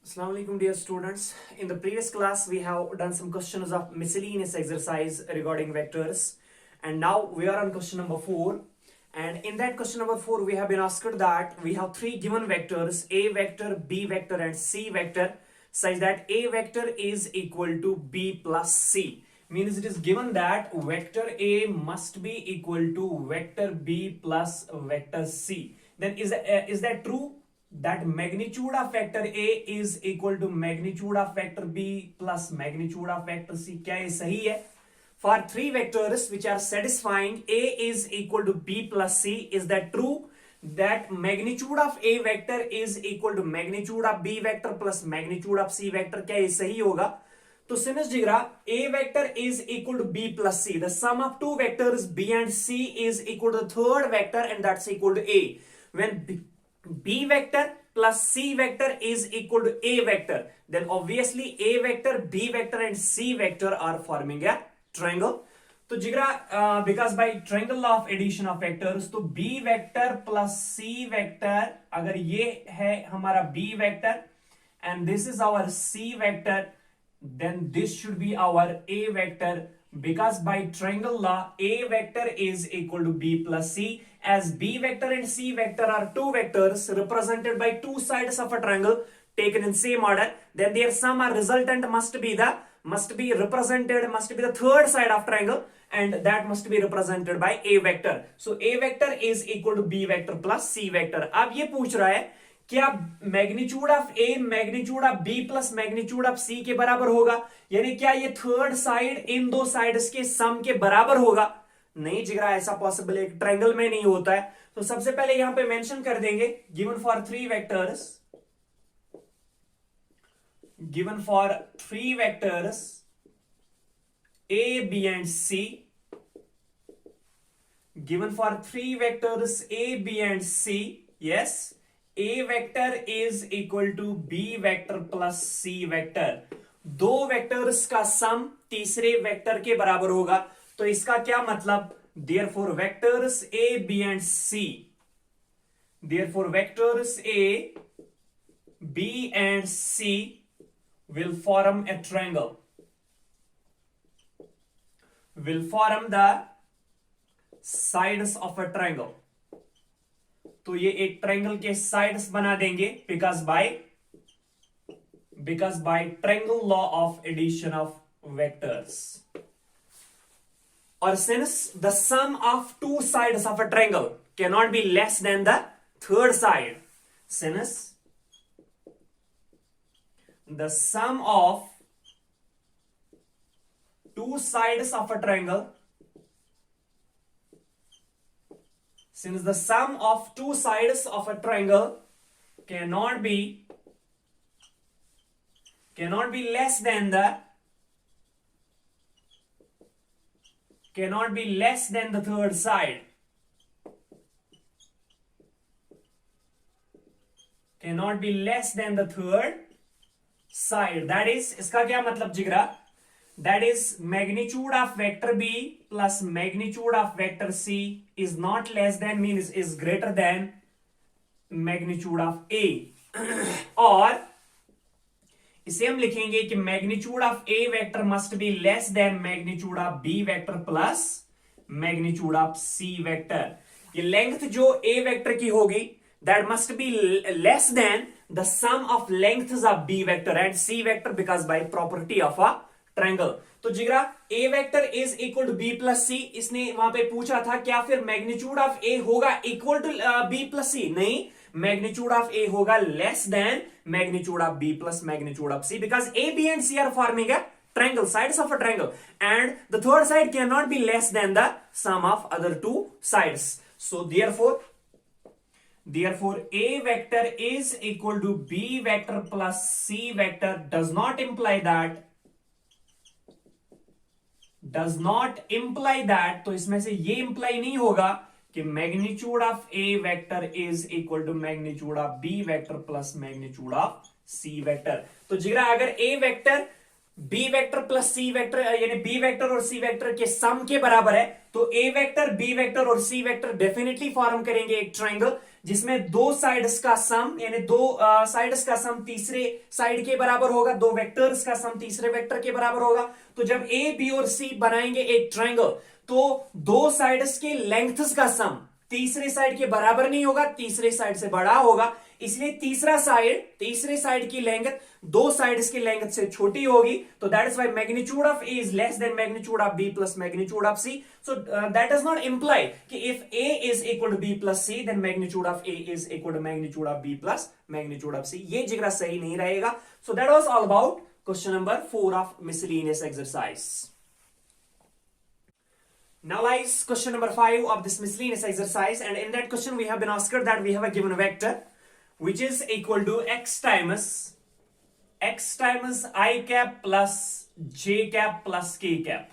Assalamu alaikum dear students. In the previous class we have done some questions of miscellaneous exercise regarding vectors, and now we are on question number 4. And in that question number 4 we have been asked that we have three given vectors a vector, b vector and c vector, such that a vector is equal to b plus c. Means it is given that vector a must be equal to vector b plus vector c. Then is that true? That magnitude of vector A is equal to magnitude of vector B plus magnitude of vector C. क्या ये सही है? For three vectors which are satisfying A is equal to B plus C, is that true? That magnitude of A vector is equal to magnitude of B vector plus magnitude of C vector. क्या ये सही होगा? तो sinus जिगरा A vector is equal to B plus C. The sum of two vectors B and C is equal to the third vector, and that's equal to A. When B vector plus C vector is equal to A vector, then obviously A vector, B vector and C vector are forming a triangle. तो जिगरा because by triangle law of addition of vectors, तो B vector plus C vector, अगर ये है हमारा B vector and this is our C vector, then this should be our A vector, because by triangle law A vector is equal to B plus C. As B vector and C vector are two vectors represented by two sides of a triangle taken in same order, then their sum or resultant must be the third side of triangle, and that must be represented by A vector. So A vector is equal to B vector plus C vector. अब ये पूछ रहा है क्या magnitude of A magnitude of B plus magnitude of C के बराबर होगा, यानी क्या ये थर्ड साइड इन दो साइड्स के सम के बराबर होगा? नहीं जिगरा, ऐसा पॉसिबल एक ट्रायंगल में नहीं होता है. तो सबसे पहले यहां पे मेंशन कर देंगे given for three vectors A B and C, given for three vectors A B and C, yes, A vector is equal to B vector plus C vector. दो वेक्टर्स का सम तीसरे वेक्टर के बराबर होगा. तो इसका क्या मतलब? Therefore vectors A, B and C, therefore vectors A, B and C will form a triangle, will form the sides of a triangle. तो ये एक ट्रायंगल के साइड्स बना देंगे because by triangle law of addition of vectors. Or since the sum of two sides of a triangle cannot be less than the third side, since the sum of two sides of a triangle, since the sum of two sides of a triangle cannot be less than the third side, cannot be less than the third side. That is, इसका क्या मतलब जिगरा? That is magnitude of vector B plus magnitude of vector C is not less than, means is greater than magnitude of A. और इसे हम लिखेंगे कि magnitude of A vector must be less than magnitude of B vector plus magnitude of C vector. ये length जो A vector की होगी that must be less than the sum of lengths of B vector and C vector, because by property of a triangle. तो जिगरा A vector is equal to B plus C, इसने वहां पे पूछा था क्या फिर मैग्नीट्यूड ऑफ A होगा equal to B plus C? नहीं, मैग्नीट्यूड ऑफ A होगा less than magnitude of B plus magnitude of C, because A, B and C are forming a triangle, sides of a triangle, and the third side cannot be less than the sum of other two sides. So therefore A vector is equal to B vector plus C vector does not imply that, तो इसमें से ये imply नहीं होगा कि magnitude of A vector is equal to magnitude of B vector plus magnitude of C vector. तो जिगरा अगर A vector B vector plus C vector यानी B वेक्टर और C वेक्टर के सम के बराबर है, तो A वेक्टर, B वेक्टर और C वेक्टर डेफिनेटली फॉर्म करेंगे एक ट्रायंगल जिसमें दो साइड्स का सम यानी दो साइड्स का सम तीसरे साइड के बराबर होगा, दो वेक्टर्स का सम तीसरे वेक्टर के बराबर होगा। तो जब ए बी और सी बनाएंगे एक ट्रायंगल, तो दो साइड्स के लेंथ्स का सम तीसरे साइड के बराबर नहीं होगा, तीसरे साइड से बड़ा होगा, इसलिए तीसरे साइड की लेंथ दो साइड्स की लेंथ से छोटी होगी। तो that is why magnitude of A is less than magnitude of B plus magnitude of C. So that does not imply कि if A is equal to B plus C then magnitude of A is equal to magnitude of B plus magnitude of C. ये जिगरा सही नहीं रहेगा। So that was all about question number 4 of miscellaneous exercise. Now lies question number 5 of this miscellaneous exercise, and in that question we have been asked that we have a given vector which is equal to x times I cap plus j cap plus k cap.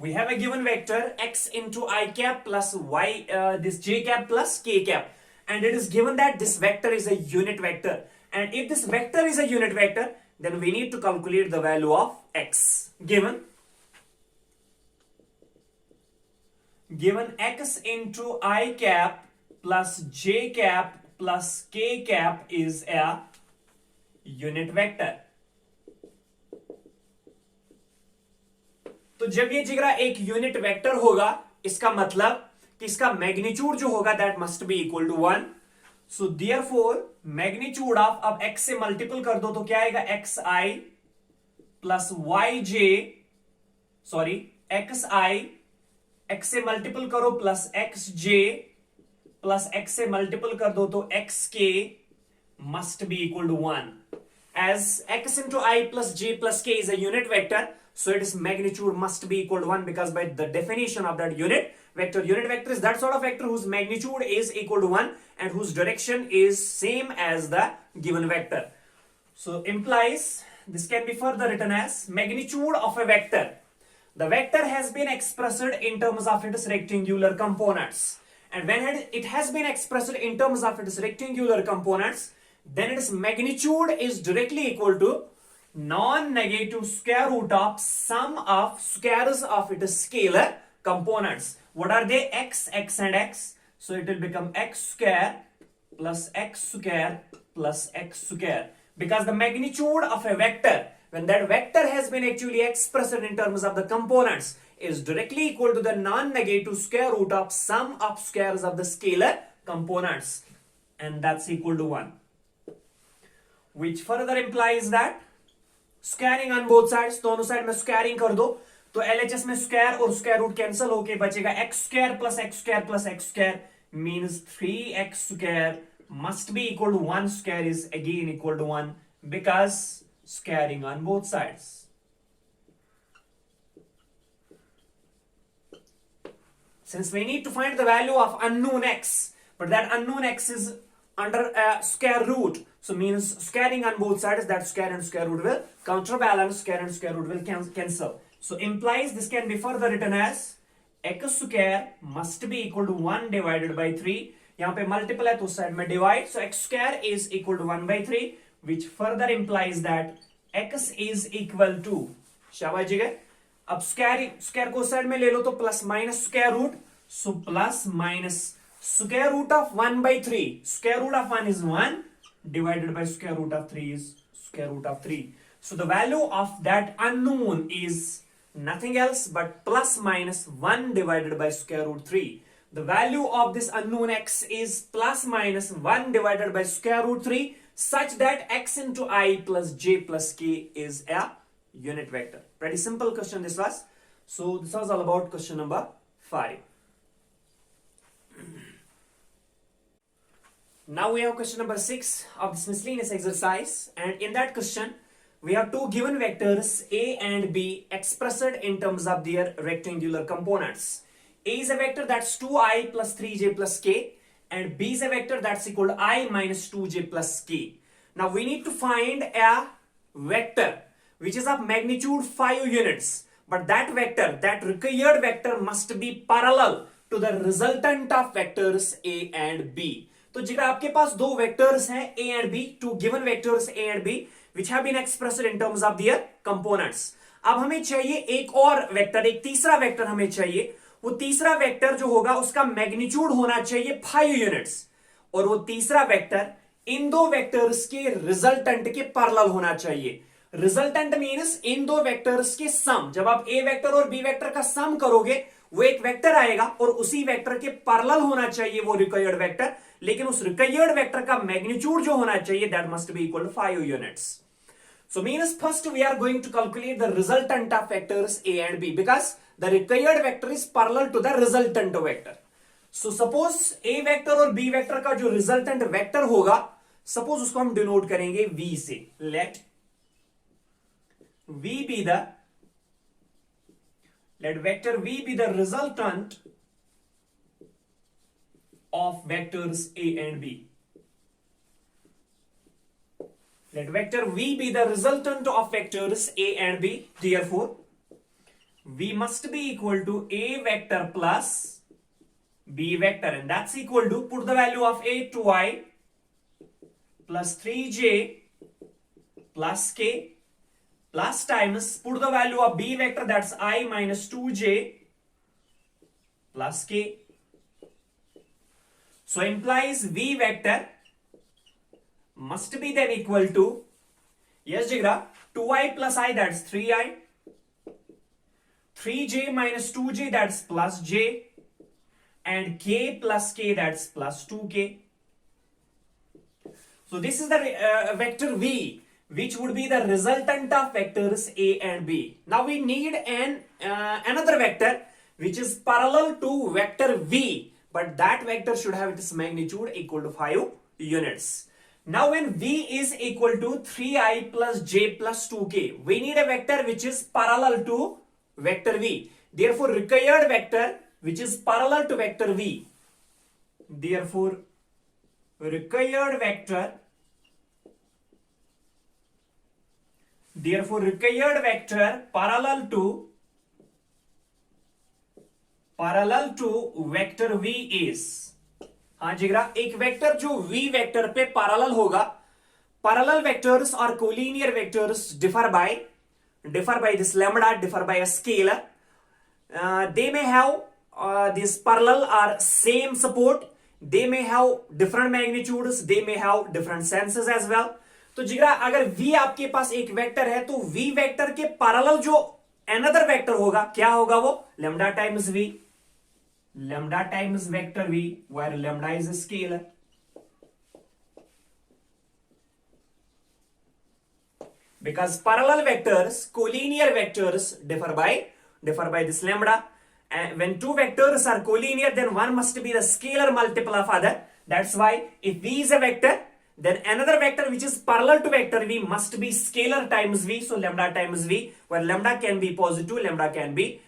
We have a given vector x into I cap plus y this j cap plus k cap, and it is given that this vector is a unit vector, and if this vector is a unit vector then we need to calculate the value of x. Given x into I cap plus j cap plus k cap is a unit vector. तो जब ये जिगरा एक unit vector होगा, इसका मतलब कि इसका मैग्नीट्यूड जो होगा that must be equal to 1. So therefore magnitude of, अब x से मल्टीपल कर दो तो क्या आएगा, x i plus y j, sorry x i, x से मल्टीपल करो plus x j plus x से मल्टीपल कर दो तो एक्स के must be equal to 1. As x into I plus j plus k is a unit vector, so its magnitude must be equal to 1, because by the definition of that unit vector is that sort of vector whose magnitude is equal to 1 and whose direction is same as the given vector. So implies this can be further written as magnitude of a vector. The vector has been expressed in terms of its rectangular components, and when it has been expressed in terms of its rectangular components, then its magnitude is directly equal to non-negative square root of sum of squares of its scalar components. What are they? X and x. So it will become x square plus x square plus x square, because the magnitude of a vector, when that vector has been actually expressed in terms of the components, is directly equal to the non-negative square root of sum of squares of the scalar components, and that's equal to 1. Which further implies that squaring on both sides, दोनों side में squaring कर दो तो LHS में square और square root cancel होके बचेगा x square plus x square plus x square, means 3x square must be equal to 1 square is again equal to 1, because squaring on both sides. Since we need to find the value of unknown x, but that unknown x is under a square root, so means squaring on both sides, that square and square root will counterbalance, square and square root will cancel. So implies this can be further written as x square must be equal to 1 divided by 3. यहाँ पे multiple है तो उस side में divide, so x square is equal to 1 by 3, which further implies that x is equal to, शाबाश जी गए, अब square को साइड में ले लो तो plus minus square root, so plus minus square root of 1 by 3. Square root of 1 is 1 divided by square root of 3 is square root of 3. So the value of that unknown is nothing else but plus minus 1 divided by square root 3. The value of this unknown x is plus minus 1 divided by square root 3, such that x into I plus j plus k is a unit vector. Pretty simple question this was. So this was all about question number 5. Now we have question number 6 of this miscellaneous exercise, and in that question we have two given vectors a and b expressed in terms of their rectangular components. A is a vector that's 2i plus 3j plus k, and b is a vector that's equal to I minus 2j plus k. Now we need to find a vector which is of magnitude 5 units, but that vector, that required vector, must be parallel to the resultant of vectors a and b. तो जिगर आपके पास दो vectors हैं a and b, two given vectors a and b which have been expressed in terms of their components. अब हमें चाहिए एक और वेक्टर, एक तीसरा वेक्टर हमें चाहिए. वो तीसरा वेक्टर जो होगा उसका मैग्नीट्यूड होना चाहिए 5 यूनिट्स, और वो तीसरा वेक्टर इन दो वेक्टर्स के रिजल्टेंट के पैरेलल होना चाहिए। रिजल्टेंट मीन्स इन दो वेक्टर्स के सम। जब आप ए वेक्टर और बी वेक्टर का सम करोगे वो एक वेक्टर आएगा और उसी वेक्टर के पैरेलल होना चाहिए वो रिक्वायर्ड वेक्टर, लेकिन उस रिक्वायर्ड वेक्टर का मैग्नीट्यूड जो होना चाहिए that must be equal to 5 units. So means first we are going to calculate the resultant of vectors A and B because the required vector is parallel to the resultant vector. So suppose A vector और B vector का जो resultant vector होगा, suppose उसको हम denote करेंगे V से। Let vector V be the resultant of vectors A and B. Let vector V be the resultant of vectors A and B. Therefore, V must be equal to A vector plus B vector, and that's equal to, put the value of A 2i plus 3j plus k plus times, put the value of B vector, that's I minus 2j plus k. So implies V vector must be then equal to, yes Jigra, 2i plus I, that's 3i, 3j minus 2j, that's plus j, and k plus k, that's plus 2k. So this is the vector V, which would be the resultant of vectors A and B. Now we need another vector which is parallel to vector V, but that vector should have its magnitude equal to 5 units. Now when V is equal to 3i plus j plus 2k, we need a vector which is parallel to vector V. Therefore required vector which is parallel to vector V. Therefore required vector parallel to vector V is, हाँ जिगरा, एक vector जो V vector पे parallel होगा। Parallel vectors और collinear vectors differ by this lambda, differ by a scalar. They may have this parallel or same support, they may have different magnitudes, they may have different senses as well. तो जिगरा अगर V आपके पास एक vector है तो V vector के parallel जो another vector होगा क्या होगा वो lambda times V, lambda times vector V, where lambda is a scalar. Because parallel vectors, collinear vectors differ by this lambda, and when two vectors are collinear then one must be the scalar multiple of other. That's why if V is a vector then another vector which is parallel to vector V must be scalar times V, so lambda times V, where lambda can be positive, lambda can be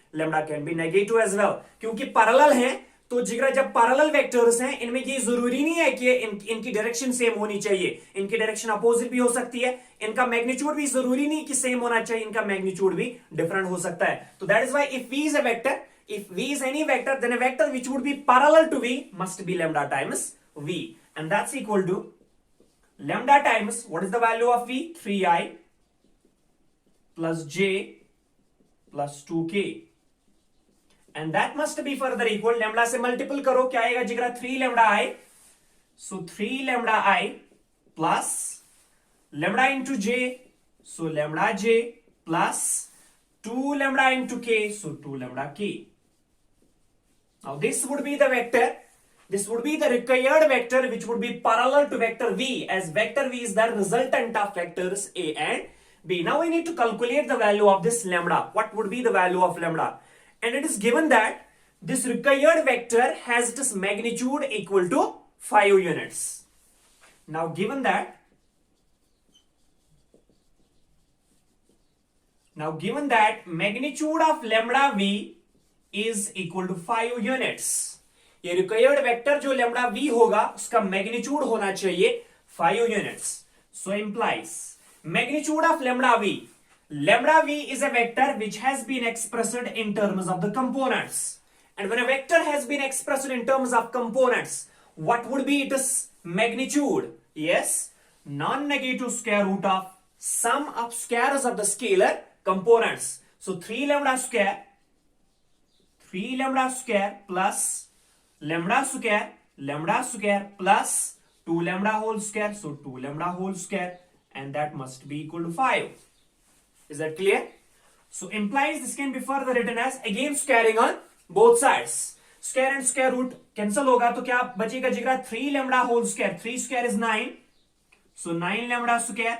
negative as well. क्योंकि parallel हैं तो जिगरा जब parallel vectors हैं इनमें ये जरूरी नहीं है कि इनकी डायरेक्शन सेम होनी चाहिए, इनकी डायरेक्शन अपोजिट भी हो सकती है, इनका मैग्नीट्यूड भी जरूरी नहीं कि सेम होना चाहिए, इनका मैग्नीट्यूड भी डिफरेंट हो सकता है. तो that is why if V is a vector, if V is any vector, then a vector which would be parallel to V must be lambda times V, and that's equal to lambda times, what is the value of V? 3i plus j plus 2k, and that must be further equal, lambda से multiple करो क्या आएगा जिगरा 3 lambda I, so 3 lambda I plus lambda into j, so lambda j plus 2 lambda into k, so 2 lambda k. Now this would be the vector, this would be the required vector which would be parallel to vector V, as vector V is the resultant of vectors A and B. Now we need to calculate the value of this lambda. What would be the value of lambda? And it is given that this required vector has its magnitude equal to 5 units. Now given that magnitude of lambda V is equal to 5 units, ये required vector जो lambda V होगा उसका magnitude होना चाहिए 5 units. So implies magnitude of lambda V. Lambda V is a vector which has been expressed in terms of the components. And when a vector has been expressed in terms of components, what would be its magnitude? Yes, non-negative square root of sum of squares of the scalar components. So 3 lambda square plus lambda square lambda square plus 2 lambda whole square, so 2 lambda whole square, and that must be equal to 5. Is that clear? So implies this can be further written as again squaring on both sides. Square and square root cancel होगा तो क्या बचेगा जिगरा 3 lambda whole square. 3 square is 9, so 9 lambda square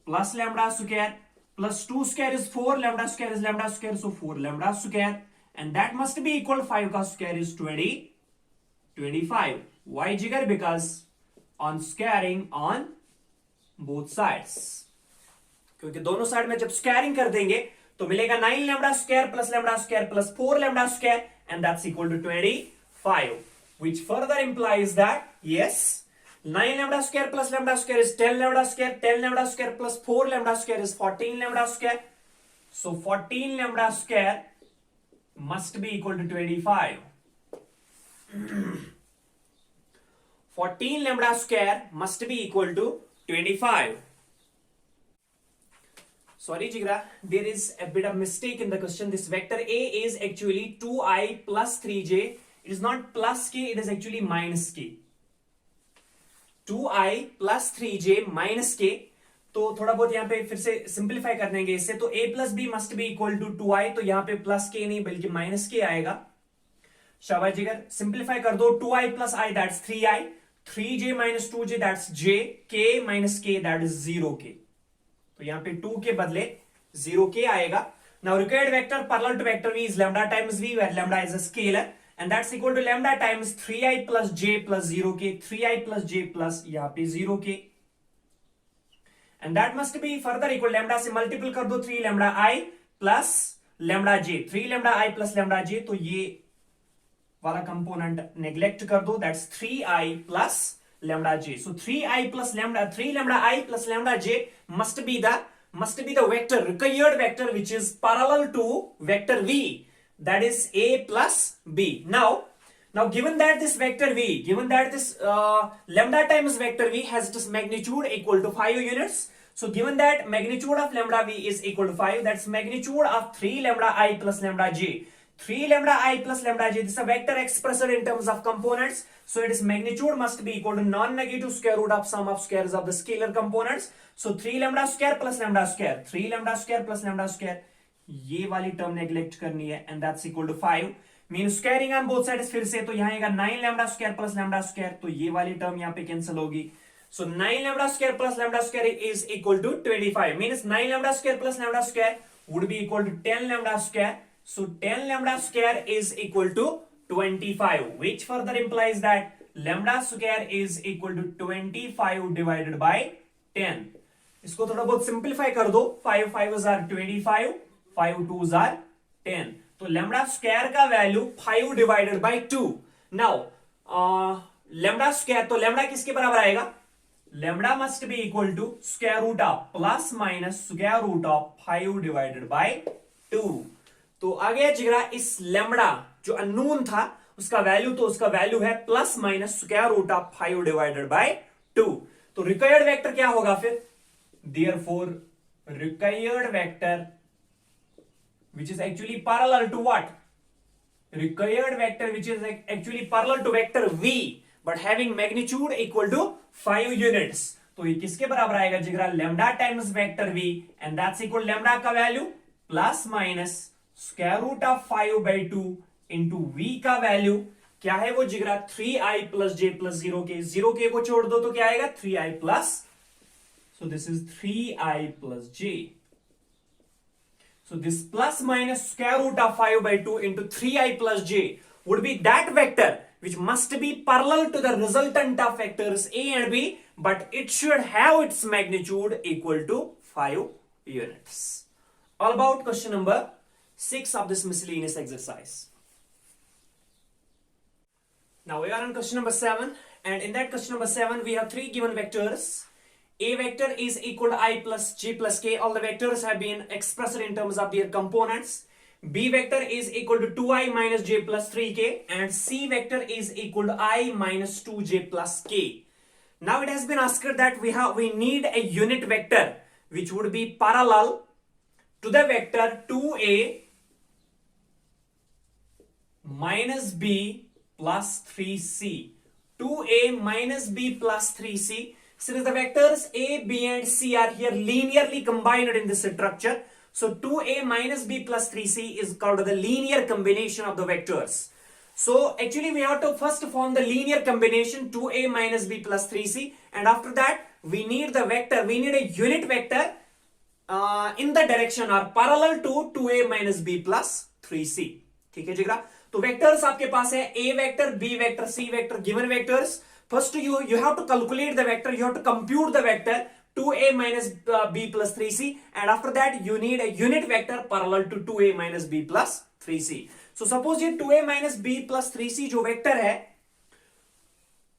plus lambda square plus 2 square is 4, lambda square is lambda square, so 4 lambda square, and that must be equal to 5 का square is 25. Why jigar? Because on squaring on both sides. क्योंकि दोनों side में जब squaring कर देंगे तो मिलेगा 9 lambda square plus 4 lambda square, and that's equal to 25, which further implies that yes, 9 lambda square plus lambda square is 10 lambda square, 10 lambda square plus 4 lambda square is 14 lambda square, so 14 lambda square must be equal to 25. 14 lambda square must be equal to 25. Sorry Jigra, there is a bit of mistake in the question. This vector A is actually 2i plus 3j. It is not plus k, it is actually minus k. 2i plus 3j minus k. तो थोड़ा बहुत यहाँ पे फिर से simplify कर देंगे इससे, तो a plus b must be equal to 2i, तो यहाँ पे plus k नहीं बल्कि minus k आएगा. शाबाश जिगर, सिंप्लीफाई कर दो. 2i plus i that's 3i, 3j minus 2j that's j, k minus k that is 0k. तो यहाँ पे 2 के बदले 0k आएगा. Now required vector parallel to vector v is lambda times v, where lambda is a scalar, and that's equal to lambda times 3i plus j plus 0k, 3i plus j plus यहाँ पे 0k, and that must be further equal, lambda से multiple कर दो 3 lambda i plus lambda j, 3 lambda i plus lambda j, तो ये वाला component neglect कर दो, that's 3i plus lambda j. So 3i plus lambda, 3 lambda i plus lambda j must be the vector, required vector, which is parallel to vector v, that is a plus b. Now given that this vector v, given that this lambda times vector v has this magnitude equal to 5 units, so given that magnitude of lambda v is equal to 5, that's magnitude of 3 lambda i plus lambda j. 3 lambda i plus lambda j, this is a vector expressed in terms of components, so its magnitude must be equal to non-negative square root of sum of squares of the scalar components. So 3 lambda square plus lambda square, 3 lambda square plus lambda square, ये वाली term neglect करनी है, and that's equal to 5. Mean squaring on both sides फिर से, तो यहाँ आएगा 9 lambda square plus lambda square, तो ये वाली टर्म यहाँ पे कैंसिल होगी. So 9 lambda square plus lambda square is equal to 25. Means 9 lambda square plus lambda square would be equal to 10 lambda square. So 10 lambda square is equal to 25, which further implies that lambda square is equal to 25 divided by 10. इसको थोड़ा बहुत simplify कर दो. 5 5s are 25, 5 2s are 10. तो lambda square का value 5 divided by 2. Now lambda square, तो lambda किसके बराबर आएगा? Lambda must be equal to square root of plus minus square root of 5 divided by 2. तो आ गया जिगरा, इस लैम्बडा जो अननोन था उसका वैल्यू, तो उसका वैल्यू है plus minus square root of 5 divided by 2. तो रिक्वायर्ड वेक्टर क्या होगा फिर? Therefore required vector which is actually parallel to what? Required vector which is actually parallel to vector v but having magnitude equal to 5 units. तो ये किसके बराबर आएगा जिगरा? Lambda times vector v, and that's equal lambda का value plus minus square root of 5 by 2 into v का value क्या है वो जिगरा? 3i plus j plus 0k. 0k को छोड़ दो तो क्या आएगा? 3i plus, so this is 3i plus j. So this plus minus square root of 5 by 2 into 3i plus j would be that vector which must be parallel to the resultant of vectors a and b, but it should have its magnitude equal to 5 units. All about question number 6 of this miscellaneous exercise. Now we are on question number 7, and in that question number 7 we have 3 given vectors. A vector is equal to I plus j plus k. All the vectors have been expressed in terms of their components. B vector is equal to 2i minus j plus 3k, and C vector is equal to I minus 2j plus k. Now it has been asked that we need a unit vector which would be parallel to the vector 2a minus b plus 3c. 2a minus b plus 3c. Since the vectors a, b and c are here linearly combined in this structure, so 2a minus b plus 3c is called the linear combination of the vectors. So actually we have to first form the linear combination 2a minus b plus 3c, and after that we need the vector, we need a unit vector in the direction or parallel to 2a minus b plus 3c. ठीक है जिगरा, तो vectors आपके पास है a vector, b vector, c vector, given vectors. First you have to calculate the vector, you have to compute the vector 2a minus b plus 3c, and after that you need a unit vector parallel to 2a minus b plus 3c. So suppose ये 2a minus b plus 3c जो vector है,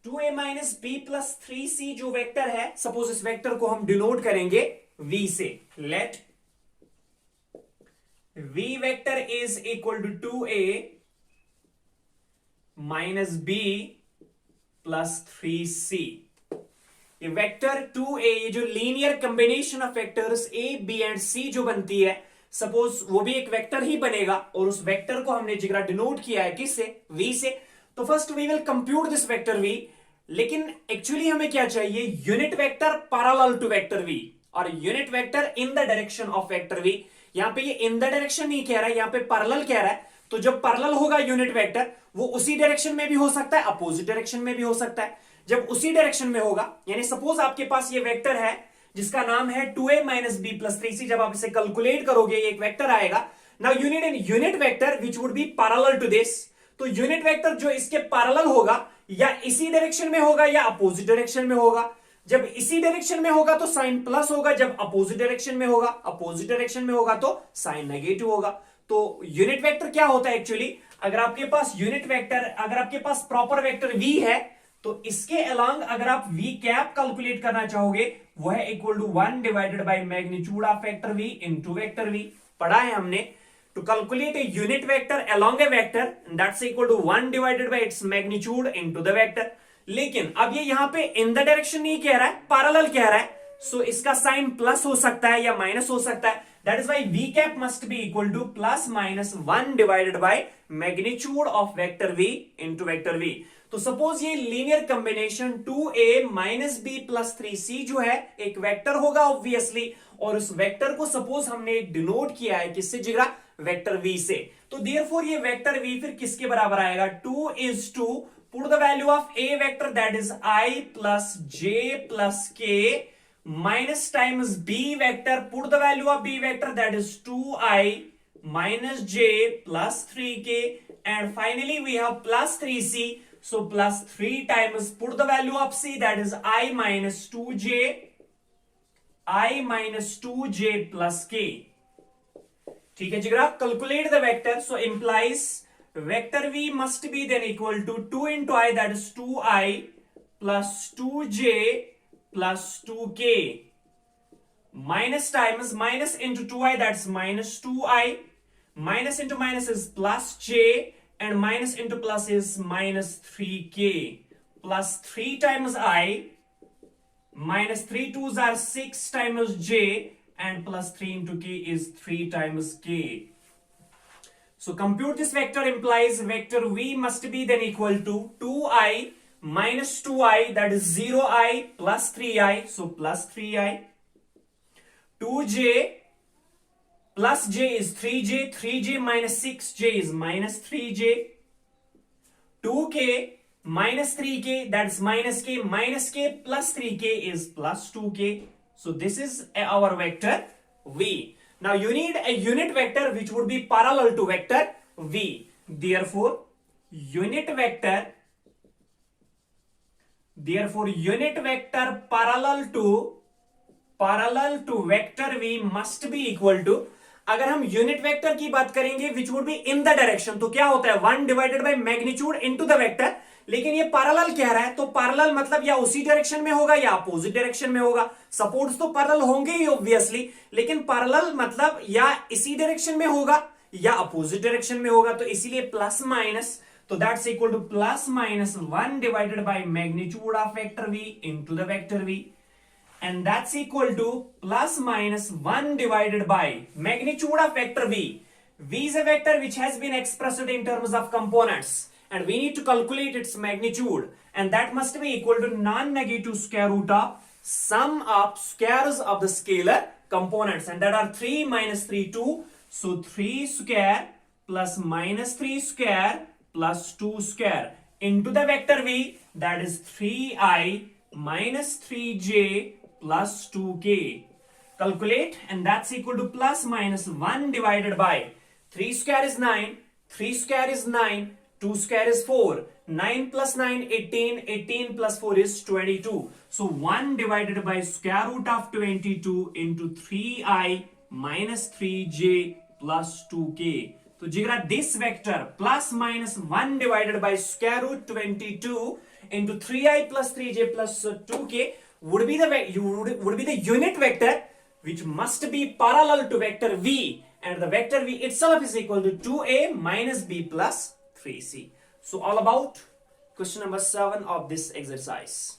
2a minus b plus 3c जो vector है, suppose इस vector को हम denote करेंगे v से. Let v vector is equal to 2a minus b plus 3c. ये वेक्टर 2a, ये जो linear combination of vectors a, b and c जो बनती है, सपोज वो भी एक वेक्टर ही बनेगा, और उस वेक्टर को हमने जिगरा डिनोट किया है किससे, v से. तो first we will compute this vector v, लेकिन एक्चुअली हमें क्या चाहिए, unit vector parallel to vector v और unit vector in the direction of vector v. यहां पे ये इन द डायरेक्शन नहीं कह रहा है, यहां पे पैरेलल कह रहा है. तो जब पैरेलल होगा यूनिट वेक्टर, वो उसी डायरेक्शन में भी हो सकता है, अपोजिट डायरेक्शन में भी हो सकता है. जब उसी डायरेक्शन में होगा, यानी सपोज आपके पास ये वेक्टर है जिसका नाम है 2a minus b plus 3c. जब आप इसे कैलकुलेट करोगे ये एक वेक्टर आएगा. Now you need an unit vector which would be parallel to this. तो यूनिट वेक्टर जो इसके पैरेलल होगा, या इसी डायरेक्शन में होगा या अपोजिट डायरेक्शन में होगा. जब इसी डायरेक्शन में होगा तो साइन प्लस होगा, जब अपोजिट डायरेक्शन में होगा, अपोजिट डायरेक्शन में होगा तो साइन नेगेटिव होगा. तो यूनिट वेक्टर क्या होता है एक्चुअली, अगर आपके पास यूनिट वेक्टर, अगर आपके पास प्रॉपर वेक्टर v है, तो इसके अलोंग अगर आप v कैप कैलकुलेट करना चाहोगे, वो है equal to 1 divided by magnitude of vector v into vector v. पढ़ा है हमने. To calculate a unit vector along a vector, that's equal to 1 divided by its magnitude into the vector. लेकिन अब ये यहां पे इन द डायरेक्शन नहीं कह रहा है, पैरेलल कह रहा है. सो इसका साइन प्लस हो सकता है या माइनस हो सकता है. That is why v cap must be equal to plus minus 1 divided by magnitude of vector v into vector v. तो सपोज ये linear combination 2a minus b plus 3c जो है एक वेक्टर होगा ऑब्वियसली, और उस वेक्टर को suppose हमने डिनोट किया है किससे जिगरा, वेक्टर v से. तो देयरफॉर ये वेक्टर v फिर किसके बराबर आएगा, 2 is to put the value of a vector that is I plus j plus k minus times b vector, put the value of b vector that is 2i minus j plus 3k, and finally we have plus 3c, so plus 3 times, put the value of c that is I minus 2j plus k. ठीक है जिगरा, calculate the vector. So implies vector v must be then equal to 2 into I, that is 2i plus 2j plus 2k, minus times minus into 2i, that's minus 2i, minus into minus is plus j, and minus into plus is minus 3k, plus 3 times I, minus 3 2s are 6 times j, and plus 3 into k is 3 times k. So compute this vector, implies vector v must be then equal to 2i minus 2i, that is 0i plus 3i, so plus 3i, 2j plus j is 3j, 3j minus 6j is minus 3j, 2k minus 3k, that's minus k plus 3k is plus 2k. So this is our vector v. Now you need a unit vector which would be parallel to vector v. Therefore unit vector parallel to vector v must be equal to, अगर हम unit vector की बात करेंगे विच would be in the direction, तो क्या होता है 1 divided by magnitude into the vector. लेकिन ये पैरेलल कह रहा है, तो पैरेलल मतलब या उसी डायरेक्शन में होगा या अपोजिट डायरेक्शन में होगा. सपोर्ट्स तो पैरेलल होंगे ही ऑब्वियसली, लेकिन पैरेलल मतलब या इसी डायरेक्शन में होगा या अपोजिट डायरेक्शन में होगा. तो इसीलिए प्लस माइनस, तो that's equal two plus minus 1 divided by magnitude of vector v into the vector v, and that's equal to plus minus 1 divided by magnitude of vector v. V is a vector which has been expressed in terms of components, and we need to calculate its magnitude, and that must be equal to non-negative square root of sum of squares of the scalar components, and that are 3 minus 3 2. So 3 square plus minus 3 square plus 2 square into the vector v, that is 3i minus 3j plus 2k. Calculate, and that's equal to plus minus 1 divided by 3 square is 9, 3 square is 9, 2 square is 4, 9 plus 9 18, 18 plus 4 is 22. So 1 divided by square root of 22 into 3i minus 3j plus 2k. So jigra, this vector plus minus 1 divided by square root 22 into 3i plus 3j plus 2k would be the unit vector which must be parallel to vector v, and the vector v itself is equal to 2a minus b plus 3c. So all about question number 7 of this exercise.